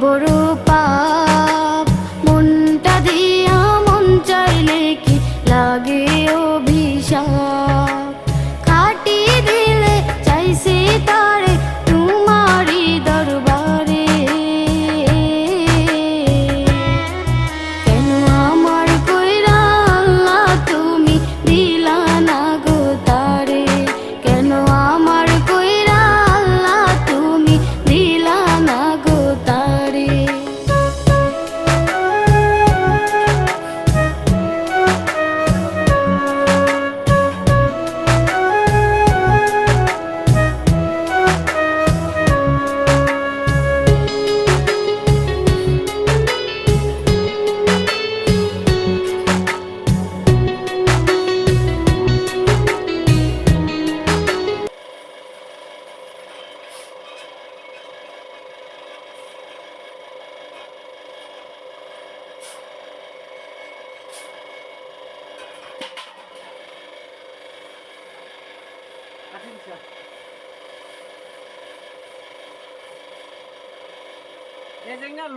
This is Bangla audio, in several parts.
বড় পাপ, মনটা দিয়া মন চাইলে কি লাগে অভিশাপ। খাটি দিলে চাইছি তারে তোমারি দরবারে, কেন আমার কইরা আল্লাহ তুমি দিলা না গো তারে, কেন আমার কইরা আল্লাহ তুমি দিলা না গো তারে।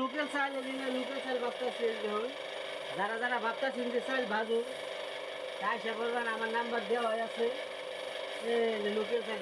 লোকাল চাল লোকাল চাল ভাবতেছি, যারা যারা ভাবতেছেন যে চাল ভাজু তাই সে বলবেন আমার নাম্বার দেওয়া আছে লোকাল চাল।